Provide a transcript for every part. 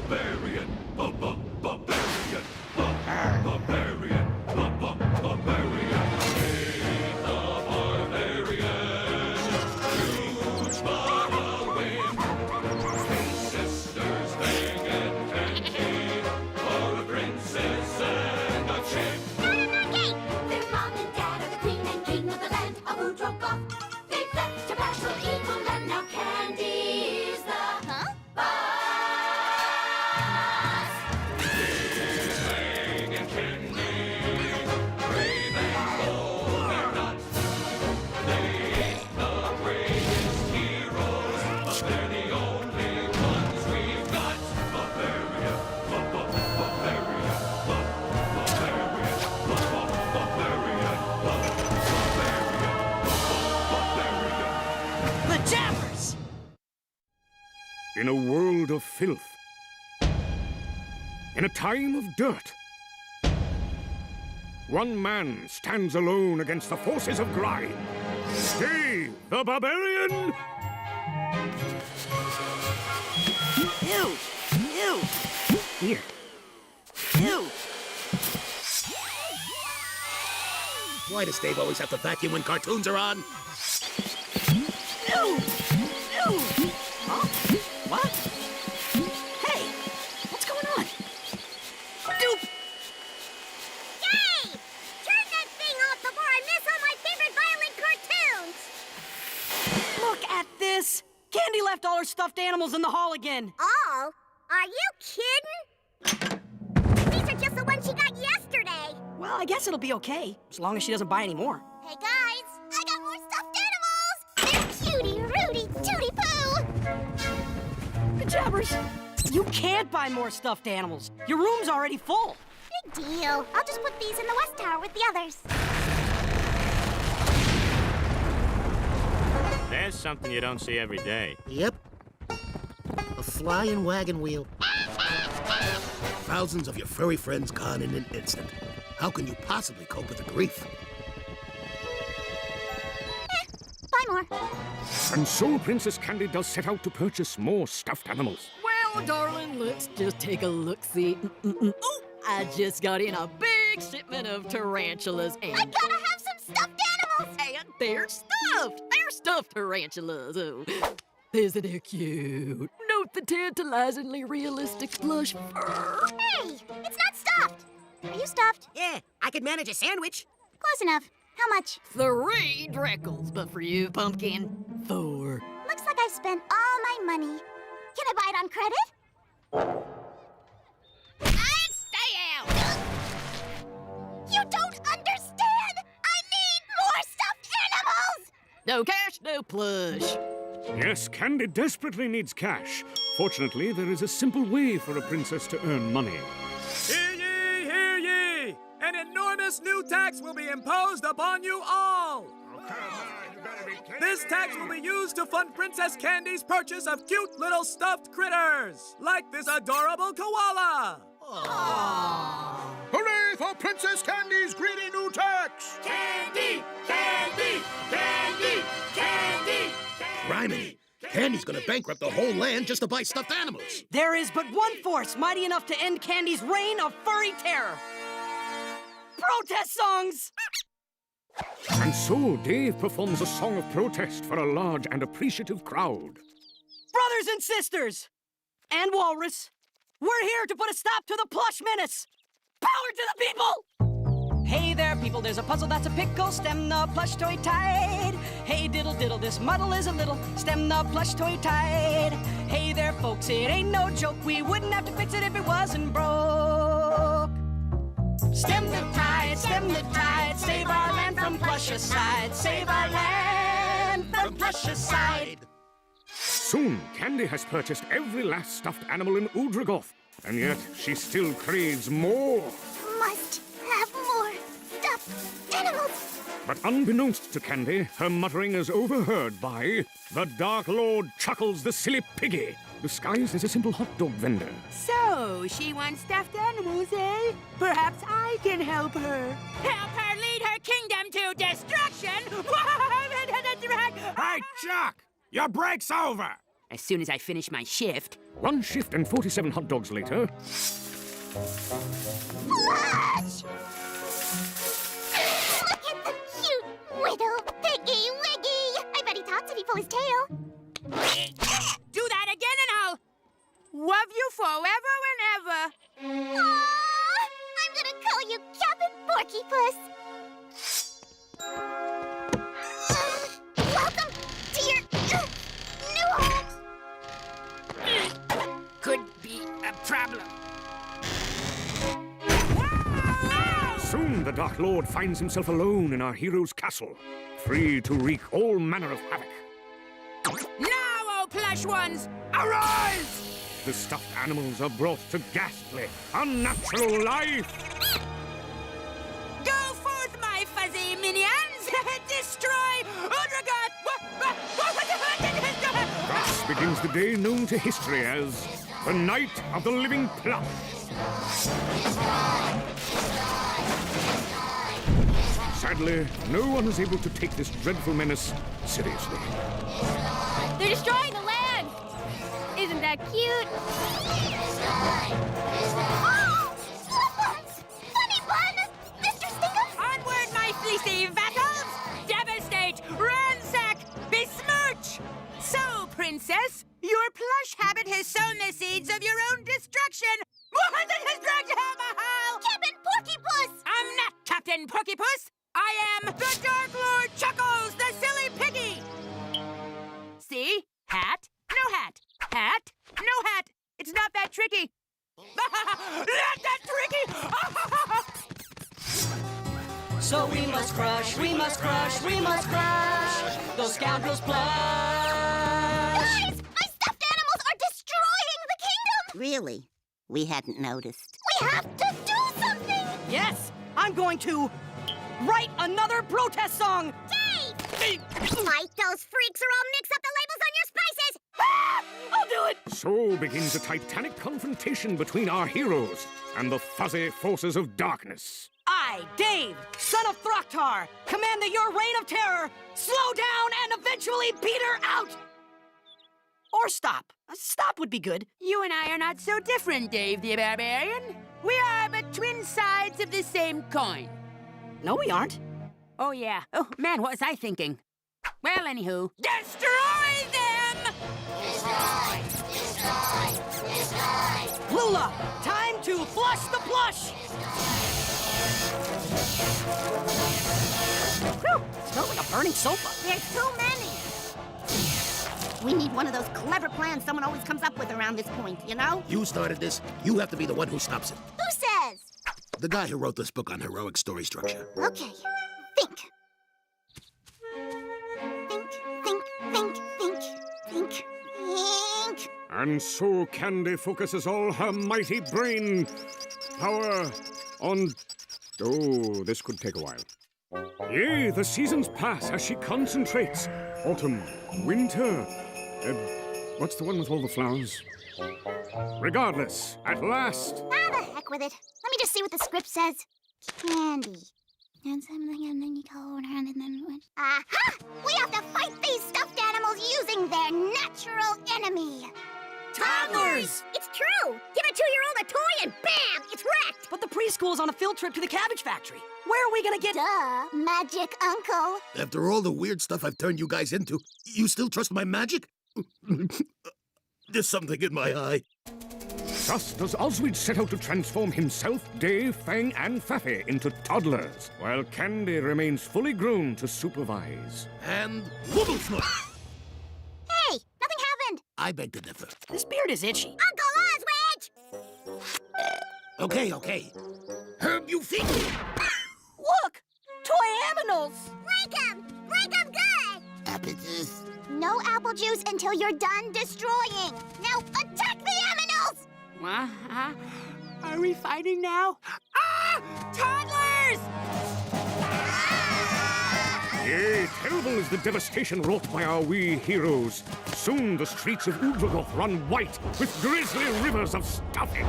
Barbarian, barbarian, barbarian, barbarian. Hey, the barbarian, huge borrowing. Three sisters, Bang and Candy, for a princess and a chick. Their mom and dad are the queen and king of the land of who drove off. They've left to battle evil and now Candy is the boss. Bang and Candy, brave and bold they're not. They ain't the greatest heroes, but they're the only ones we've got. Barbarian, barbarian, barbarian, barbarian, barbarian. The Jabbers! In a world of filth, in a time of dirt, one man stands alone against the forces of grime. Dave, the Barbarian! Ew! Ew! Here. Ew! Why does Dave always have to vacuum when cartoons are on? Ew! Ew! Huh? What? Hey! What's going on? Doop! Dave! Turn that thing off before I miss all my favorite violent cartoons! Look at this! Candy left all her stuffed animals in the hall again. All? Are you kidding? These are just the ones she got yesterday. Well, I guess it'll be okay, as long as she doesn't buy any more. Hey guys, I got more stuffed animals! They're cutie, Rudy, Tootie Poo! The Jabbers! You can't buy more stuffed animals. Your room's already full. Big deal. I'll just put these in the West Tower with the others. There's something you don't see every day. Yep. A flying wagon wheel. Thousands of your furry friends gone in an instant. How can you possibly cope with the grief? Buy more. And so Princess Candy does set out to purchase more stuffed animals. Well, darling, let's just take a look-see. Ooh, I just got in a big shipment of tarantulas and... I gotta have some stuffed animals! And they're stuffed! They're stuffed tarantulas! Oh, isn't it cute? Note the tantalizingly realistic plush fur. Hey, it's not stuffed. Are you stuffed? Yeah, I could manage a sandwich. Close enough. How much? 3 dreckels, but for you, Pumpkin, 4. Looks like I've spent all my money. Can I buy it on credit? I'd stay out! You don't understand! I need more stuffed animals! No cash, no plush. Yes, Candy desperately needs cash. Fortunately, there is a simple way for a princess to earn money. Hear ye, hear ye! An enormous new tax will be imposed upon you all! This tax will be used to fund Princess Candy's purchase of cute little stuffed critters, like this adorable koala! Hooray for Princess Candy's greedy new tax! Candy, candy, candy, candy. Criminy! Candy's gonna bankrupt the whole land just to buy stuffed animals. There is but one force mighty enough to end Candy's reign of furry terror. Protest songs! And so Dave performs a song of protest for a large and appreciative crowd. Brothers and sisters, and Walrus, we're here to put a stop to the plush menace. Power to the people! Hey there, people, there's a puzzle that's a pickle. Stem the plush toy tide. Hey, diddle diddle, this muddle is a little. Stem the plush toy tide. Hey there, folks, it ain't no joke. We wouldn't have to fix it if it wasn't broke. Stem the tide, save our land from plushicide. Save our land from plushicide. Soon, Candy has purchased every last stuffed animal in Udragoth, and yet she still craves more. Must have more stuffed animals. But unbeknownst to Candy, her muttering is overheard by the Dark Lord Chuckles the Silly Piggy, disguised as a simple hot dog vendor. So, she wants stuffed animals, eh? Perhaps I can help her. Help her lead her kingdom to destruction? Hey, Chuck! Your break's over! as soon as I finish my shift. One shift and 47 hot dogs later. Flush! Look at the cute little piggy wiggy. I bet he talks if he pull his tail. Do that again and I'll love you forever and ever. Aww, I'm gonna call you Captain Porkypuss. Welcome to your new home. Could be a problem. Soon the Dark Lord finds himself alone in our hero's castle, free to wreak all manner of havoc. Now, oh plush ones, arise! The stuffed animals are brought to ghastly, unnatural life. Go forth, my fuzzy minions! Destroy Udrigat! Thus begins the day known to history as the Night of the Living Plot. Sadly, no one is able to take this dreadful menace seriously. They're destroying the land. Isn't that cute? Oh, Slip-Ons! Funny Bun! Mr. Stinker! Onward, my fleecy vassals! Devastate, ransack, besmirch! So, princess, your plush habit has sown the seeds of your own destruction! Captain Porkypuss! I'm not Captain Porkypuss! I am the Dark Lord Chuckles, the silly piggy! See? Hat, no hat. Hat, no hat. It's not that tricky. Not that tricky! So we must crush, we must crush, we must crush those scoundrels plush. Guys, my stuffed animals are destroying the kingdom! Really? We hadn't noticed. We have to do something! Yes, I'm going to write another protest song. Dave! Fight those freaks or I'll mix up the labels on your spices! I'll do it. So begins a titanic confrontation between our heroes and the fuzzy forces of darkness. I, Dave, son of Throcktar, command that your reign of terror slow down and eventually beat her out. Or stop. Stop would be good. You and I are not so different, Dave the Barbarian. We are but twin sides of the same coin. No, we aren't. Oh, yeah. Oh, man, what was I thinking? Well, anywho, destroy them! Destroy! Destroy! Destroy! Lula, time to flush the plush. Whew, smells like a burning sofa. There's too many! We need one of those clever plans someone always comes up with around this point, you know? You started this. You have to be the one who stops it. Who says? The guy who wrote this book on heroic story structure. Okay, think. Think, think, think, think, think, think. And so Candy focuses all her mighty brain power on... Oh, this could take a while. Yea, the seasons pass as she concentrates. Autumn, winter... what's the one with all the flowers? Regardless, at last... Ah, the heck with it. Let me just see what the script says. Candy. And something, and then you go around and then... Aha! We have to fight these stuffed animals using their natural enemy. Toddlers! It's true! Give a 2-year-old a toy and bam! It's wrecked! But the preschool's on a field trip to the cabbage factory. Where are we gonna get... Duh, magic uncle. After all the weird stuff I've turned you guys into, you still trust my magic? There's something in my eye. Thus does Oswald set out to transform himself, Dave, Fang, and Faffy into toddlers, while Candy remains fully grown to supervise. And wobble snort! Hey, nothing happened. I beg to differ. This beard is itchy. Uncle Oswald! Okay. Herb, you think? Look! Toy aminals! Break 'em! Break 'em good! Apple juice. No apple juice until you're done destroying. Now attack the aminals! Are we fighting now? Ah! Toddlers! Yea, terrible is the devastation wrought by our wee heroes. Soon the streets of Udragoth run white with grisly rivers of stuffing.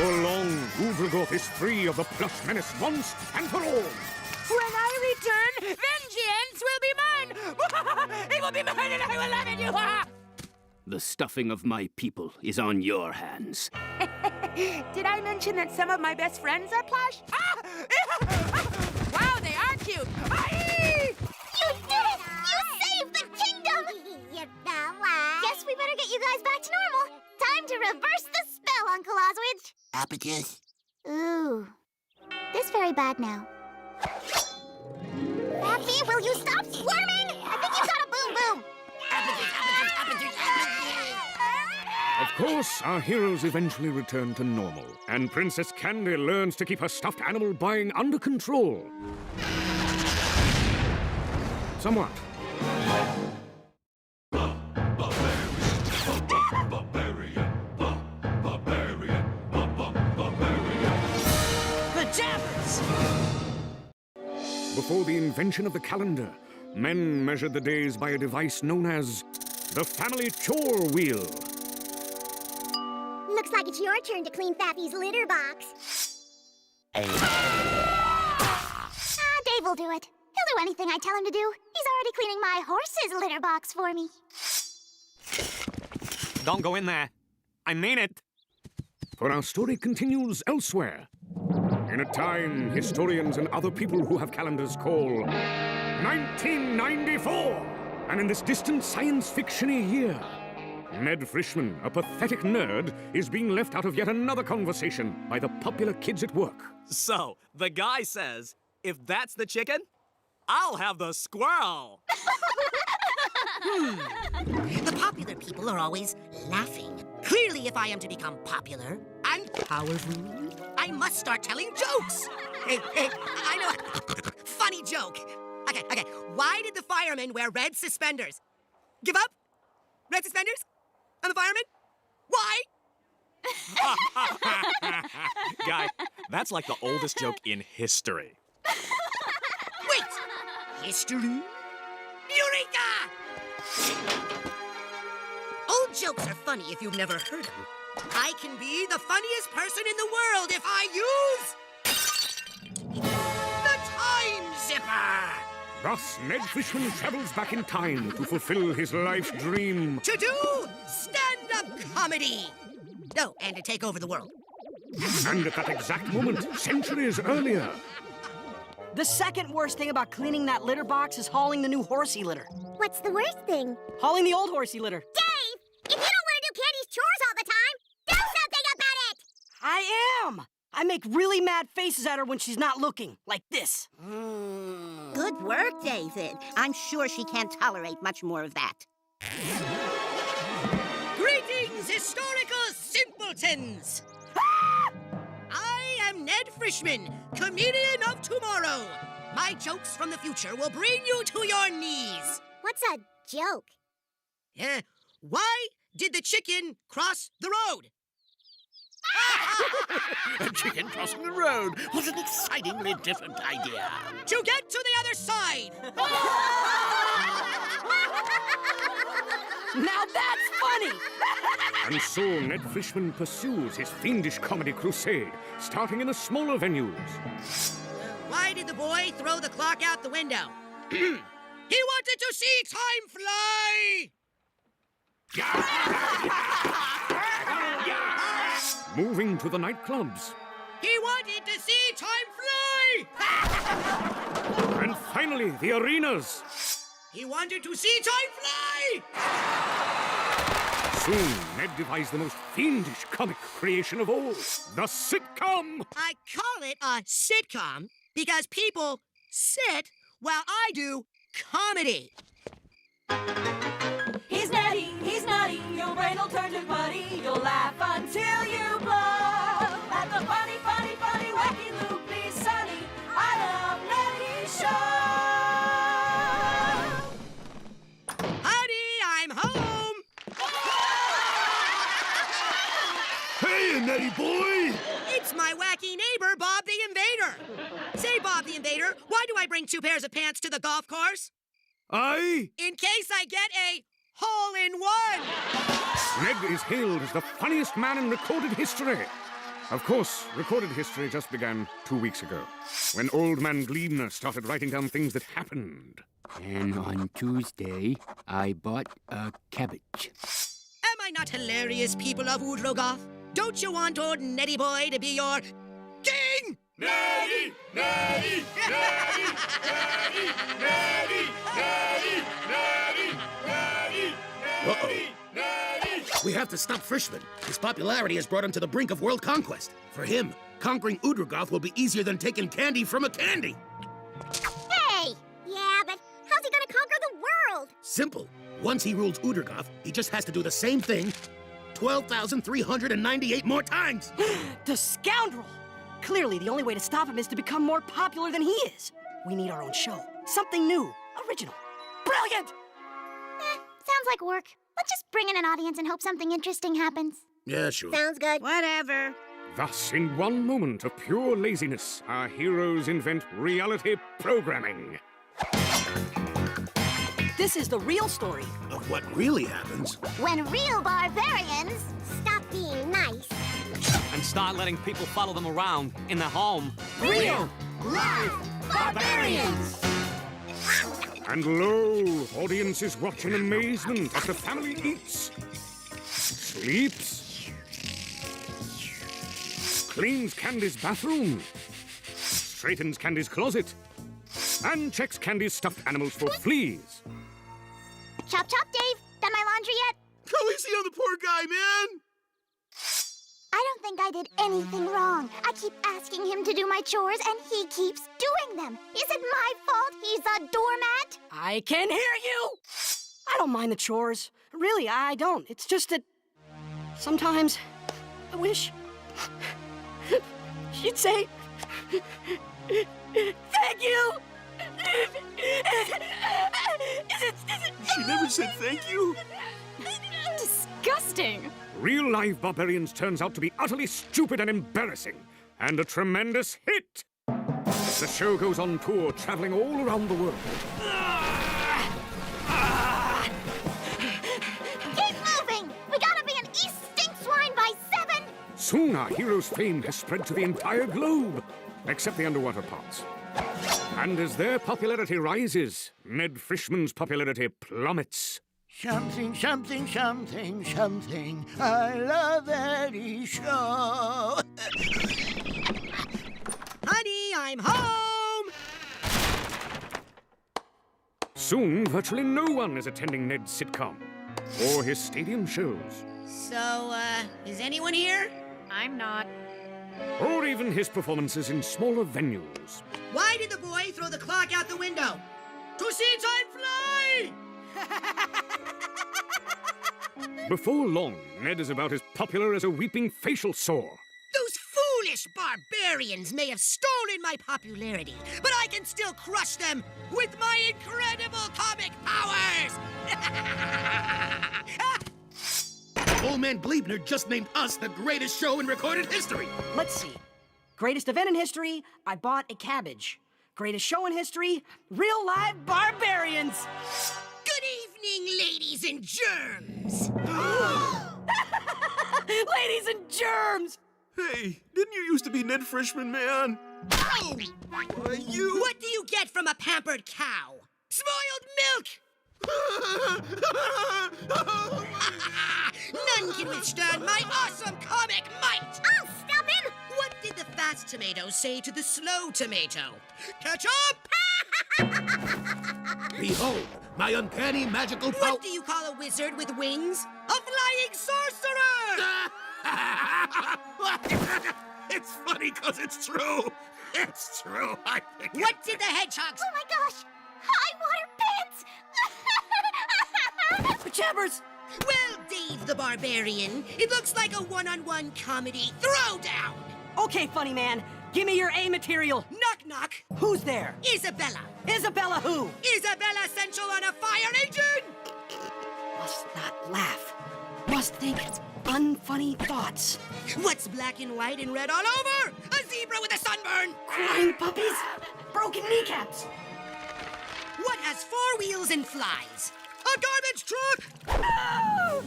Before long, Uvrgoth is free of the plush menace once and for all. When I return, vengeance will be mine! It will be mine and I will laugh at you! The stuffing of my people is on your hands. Did I mention that some of my best friends are plush? Wow, they are cute! You did it! You saved the kingdom! Guess we better get you guys back to normal. Time to reverse the spell, Uncle Oswidge. Applejuice. Ooh. This very bad now. Happy, will you stop squirming? I think you got a boom-boom. Of course, our heroes eventually return to normal, and Princess Candy learns to keep her stuffed animal buying under control. Somewhat. Pajamas! Before the invention of the calendar, men measured the days by a device known as the family chore wheel. Looks like it's your turn to clean Fappy's litter box. Dave will do it. He'll do anything I tell him to do. He's already cleaning my horse's litter box for me. Don't go in there. I mean it. For our story continues elsewhere. In a time historians and other people who have calendars call 1994. And in this distant science fiction-y year, Ned Frischman, a pathetic nerd, is being left out of yet another conversation by the popular kids at work. So, the guy says, if that's the chicken, I'll have the squirrel. The popular people are always laughing. Clearly, if I am to become popular and powerful, I must start telling jokes. Hey, I know. Funny joke. Okay. Why did the fireman wear red suspenders? Give up? Red suspenders? I'm the fireman? Why? Guy, that's like the oldest joke in history. Wait! History? Eureka! Old jokes are funny if you've never heard them. I can be the funniest person in the world if I use the Time Zipper! Thus, Ned Frischman travels back in time to fulfill his life's dream. To do stand-up comedy! No, and to take over the world. And at that exact moment, centuries earlier, The second worst thing about cleaning that litter box is hauling the new horsey litter. What's the worst thing? Hauling the old horsey litter. Dave! If you don't want to do Candy's chores all the time, do something about it! I am! I make really mad faces at her when she's not looking, like this. Good work, David. I'm sure she can't tolerate much more of that. Greetings, historical simpletons! I am Ned Frischman, comedian of tomorrow. My jokes from the future will bring you to your knees. What's a joke? Why did the chicken cross the road? A chicken crossing the road was an excitingly different idea. To get to the other side. Now that's funny! and so Ned Frischman pursues his fiendish comedy crusade, starting in the smaller venues. Why did the boy throw the clock out the window? He wanted to see time fly! Moving to the nightclubs. He wanted to see time fly! And finally, the arenas. He wanted to see time fly! Soon, Ned devised the most fiendish comic creation of all, the sitcom. I call it a sitcom because people sit while I do comedy. He's naughty, your brain will turn to putty. You'll laugh until you blow. At the funny, wacky, loopy, sunny, I love Nettie Show. Honey, I'm home! Hey, Nettie boy! It's my wacky neighbor, Bob the Invader. Say, Bob the Invader, why do I bring 2 pairs of pants to the golf course? In case I get a hole-in-one! Ned is hailed as the funniest man in recorded history. Of course, recorded history just began 2 weeks ago, when Old Man Gleebner started writing down things that happened. And on Tuesday, I bought a cabbage. Am I not hilarious, people of Udrogoth? Don't you want old Nettie Boy to be your king? Nettie! Nettie! Nettie! Nettie! Nettie! Nettie! Nettie! Nettie! Uh-oh. Nettie! We have to stop Frischman. His popularity has brought him to the brink of world conquest. For him, conquering Udrogoth will be easier than taking candy from a candy. Hey! Yeah, but how's he gonna conquer the world? Simple. Once he rules Udrogoth, he just has to do the same thing 12,398 more times. The scoundrel! Clearly, the only way to stop him is to become more popular than he is. We need our own show. Something new, original. Brilliant! Sounds like work. Let's just bring in an audience and hope something interesting happens. Yeah, sure. Sounds good. Whatever. Thus, in one moment of pure laziness, our heroes invent reality programming. This is the real story. Of what really happens. When real barbarians stop being nice. And start letting people follow them around in their home. Real live barbarians! And lo, audiences watch in amazement as the family eats, sleeps, cleans Candy's bathroom, straightens Candy's closet, and checks Candy's stuffed animals for fleas. Chop chop, Dave. Done my laundry yet? Go easy on the poor guy, man. I don't think I did anything wrong. I keep asking him to do my chores, and he keeps doing them. Is it my fault he's a doormat? I can hear you! I don't mind the chores. Really, I don't. It's just that sometimes I wish she'd say thank you. She never said thank you. Disgusting. Real live barbarians turns out to be utterly stupid and embarrassing, and a tremendous hit. The show goes on tour, traveling all around the world. Keep moving! We gotta be in East Stink Swine by 7! Soon our hero's fame has spread to the entire globe, except the underwater parts. And as their popularity rises, Ned Frischman's popularity plummets. Something, something, something, something. I love Eddie Show. Honey, I'm home! Soon, virtually no one is attending Ned's sitcom or his stadium shows, So, is anyone here? I'm not. or even his performances in smaller venues. Why did the boy throw the clock out the window? To see time fly! Before long, Ned is about as popular as a weeping facial sore. Those foolish barbarians may have stolen my popularity, but I can still crush them with my incredible comic powers! Old Man Gleebner just named us the greatest show in recorded history. Let's see. Greatest event in history, I bought a cabbage. Greatest show in history, real live barbarians. Good evening, ladies and germs! Ladies and germs! Hey, didn't you used to be Ned Frischman, man? Oh! You? What do you get from a pampered cow? Spoiled milk! None can withstand my awesome comic might! I'll stop him! What did the fast tomato say to the slow tomato? Ketchup! Behold, my uncanny magical power. What do you call a wizard with wings? A flying sorcerer! It's funny because it's true. It's true. I think. What did the hedgehogs... Oh my gosh! High water pants! Pajabbers! Well, Dave the Barbarian, it looks like a one-on-one comedy throwdown. Okay, funny man, give me your A material. Knock, knock. Who's there? Isabella. Isabella who? Isabella Central on a fire engine! Must not laugh. Must think unfunny thoughts. What's black and white and red all over? A zebra with a sunburn! Crying puppies? Broken kneecaps? What has 4 wheels and flies? A garbage truck!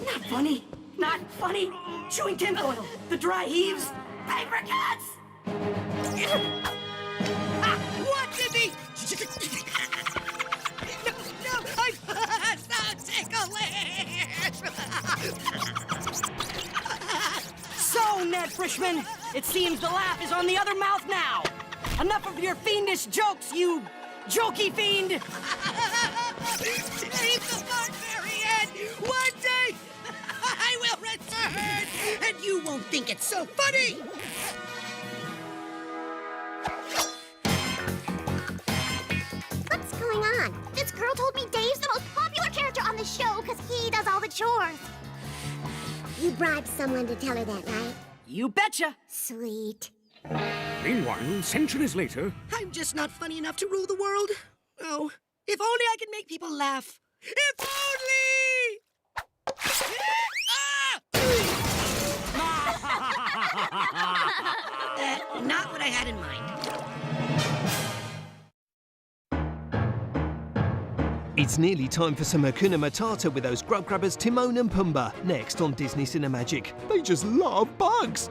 Not funny. Not funny. Chewing tinfoil. The dry heaves. paper cuts! What did he... No, I'm so ticklish! So, Ned Frischman, it seems the laugh is on the other mouth now. Enough of your fiendish jokes, you jokey fiend! Save the Barbarian! One day, I will return, and you won't think it's so funny! What's going on? This girl told me Dave's the most popular character on the show because he does all the chores. You bribed someone to tell her that, right? You betcha! Sweet. Meanwhile, centuries later, I'm just not funny enough to rule the world. Oh, if only I could make people laugh. If only! Not what I had in mind. It's nearly time for some Hakuna Matata with those grub grabbers Timon and Pumbaa, next on Disney Cinemagic. They just love bugs.